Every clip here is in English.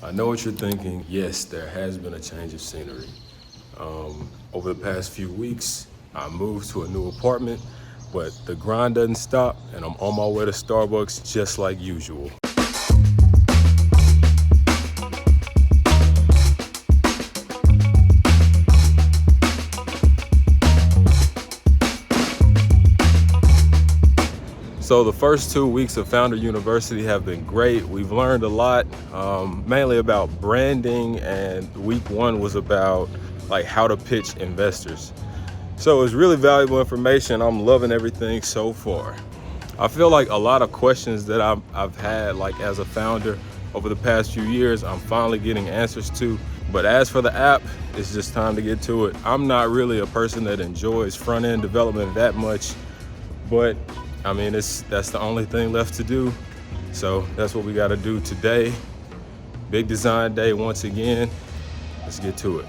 I know what you're thinking. Yes, there has been a change of scenery. Over the past few weeks, I moved to a new apartment, but the grind doesn't stop, and I'm on my way to Starbucks just like usual. So the first 2 weeks of Founder University have been great. We've learned a lot, mainly about branding, and week one was about like how to pitch investors. So it's really valuable information. I'm loving everything so far. I feel like a lot of questions that I've had like as a founder over the past few years, I'm finally getting answers to. But as for the app, it's just time to get to it. I'm not really a person that enjoys front-end development that much, but I mean, that's the only thing left to do. So that's what we got to do today. Big design day once again. Let's get to it.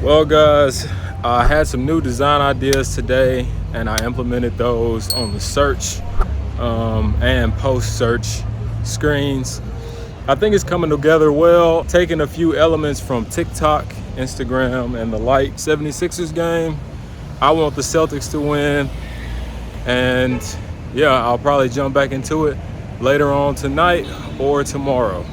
Well guys, I had some new design ideas today and I implemented those on the search and post-search screens. I think it's coming together well, taking a few elements from TikTok, Instagram, and the like. 76ers game, I want the Celtics to win, and yeah, I'll probably jump back into it later on tonight or tomorrow.